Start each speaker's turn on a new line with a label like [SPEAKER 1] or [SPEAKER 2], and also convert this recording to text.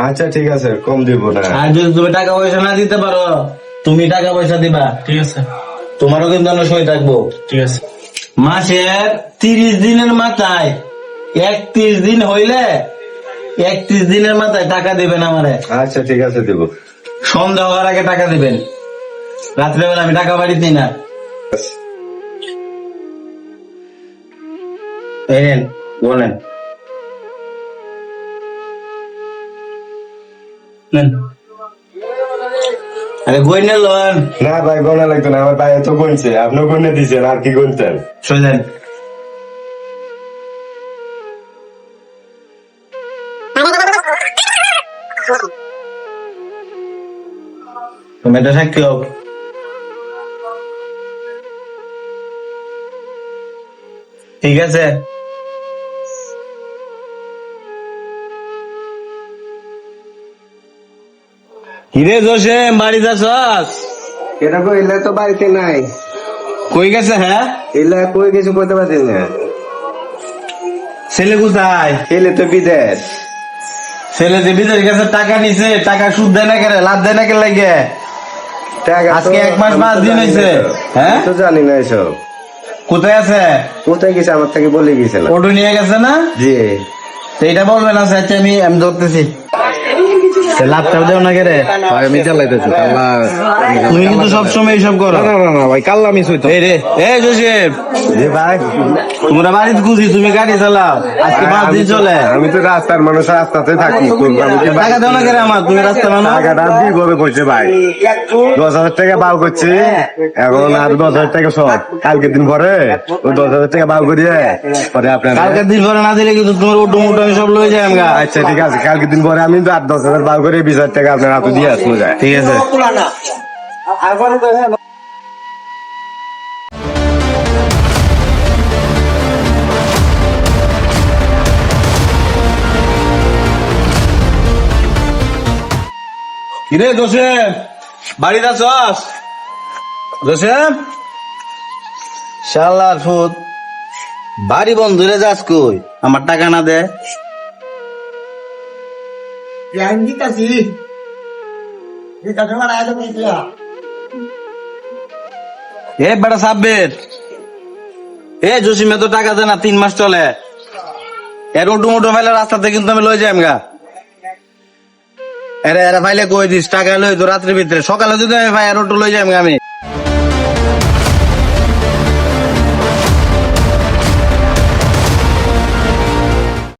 [SPEAKER 1] আচ্ছা ঠিক আছে, কম দিব না।
[SPEAKER 2] আর যদি তুমি টাকা পয়সা না দিতে পারো, তুমি টাকা পয়সা দিবা,
[SPEAKER 3] ঠিক আছে
[SPEAKER 2] তোমারও কিন্তু আমরা সই থাকবো।
[SPEAKER 3] ঠিক আছে।
[SPEAKER 2] মাসের 30 দিনের মাথায় 31 দিন হইলে 31 দিনের মাথায় টাকা দিবেন আমারে।
[SPEAKER 1] আচ্ছা ঠিক আছে, দিব।
[SPEAKER 2] সন্ধ্যা হওয়ার আগে টাকা দিবেন, রাত্রেবেলা আমি টাকা বাড়ি দিই না। এই নেন, বলেন। নেন। আরে গয়না লন।
[SPEAKER 1] না ভাই, গোনা লাগতো না, আমার ভাই তো গুনছে, আপনি গুনে দিচ্ছেন, আর কি গুনতেন?
[SPEAKER 2] সোজেন। তুমি এটা সাক্ষী হোক। ঠিক আছে, হিরে জোসেম বাড়ি যাচ্ছস?
[SPEAKER 1] এটা কইলে তো বাড়িতে নাই।
[SPEAKER 2] কই গেছে? হ্যাঁ,
[SPEAKER 1] এলে কই কিছু করতে পারছি না।
[SPEAKER 2] ছেলে কোথায়?
[SPEAKER 1] এলে তো বিদেশ।
[SPEAKER 2] ছেলে যে বিদেশ গেছে, টাকা নিছে, টাকা সুদ দেয় না কেন, লাভ দেয় না কেন লাগে?
[SPEAKER 1] টাকা তো
[SPEAKER 2] আজকে 1 মাস
[SPEAKER 1] আমি তো
[SPEAKER 2] 5 দিন
[SPEAKER 1] জানি
[SPEAKER 2] হয়েছে।
[SPEAKER 1] না তো।
[SPEAKER 2] হ্যাঁ,
[SPEAKER 1] আমি তো জানি না এসব।
[SPEAKER 2] কোথায় আছে?
[SPEAKER 1] কোথায় গেছে আমার থেকে বলে গেছিল।
[SPEAKER 2] অটো নিয়ে গেছে না?
[SPEAKER 1] জি।
[SPEAKER 2] তো এটা বলবেন না, আচ্ছা আমি ধরতেছি। লাভটাও দেও না কেরে?
[SPEAKER 1] আমি চালাইতেছি।
[SPEAKER 2] তুমি কিন্তু সবসময় এইসব করো।
[SPEAKER 1] না ভাই, কাল্লা মিস হইতো।
[SPEAKER 2] এই রে, এই জোসেফ,
[SPEAKER 1] জি ভাই।
[SPEAKER 2] তোমরা বাড়িতে খুঁজি, তুমি গাড়ি চালাও, আজকে 5 দিন চলে।
[SPEAKER 1] আমি তো রাস্তার মানুষ, রাস্তাতে থাকি।
[SPEAKER 2] টাকা দেও না কেরে আমার, তুমি রাস্তা মানো।
[SPEAKER 1] টাকাটা বিভাবে করছে ভাই, 10,000 টাকা বাউ করছে, এখন আর 10,000 টাকা সব কালকে দিন পরে ওই 10,000 টাকা বাউ করিয়ে পরে আপনার।
[SPEAKER 2] কালকে দিন পরে না দিলে কিন্তু তোমার অটো মোটো আমি সব লয়ে যাই আমগা।
[SPEAKER 1] আচ্ছা ঠিক আছে, কালকে দিন পরে আমি তো 8-10,000 বাউ করে 20,000 টাকা আপনার হাতে দিয়ে আসবো যায়।
[SPEAKER 2] ঠিক আছে। কিরে জোসেফ, বাড়ি যাচ্ছস? জোসেফ, শালার ফুট, বাড়ি বন্ধ রে, যাস কই? আমার টাকা না দে। এ বেটা সাব্বির, এ জসিমে তো টাকা দে না, 3 মাস চলে। এর উঠু মুঠু ফাইলে রাস্তাতে কিন্তু আমি লই যাই আমগা। এরা ফাইলে কই দিস, টাকা লই তো রাত্রির ভিতরে, সকালে যদি আমি ভাই আর উঠু লই যাই আমি।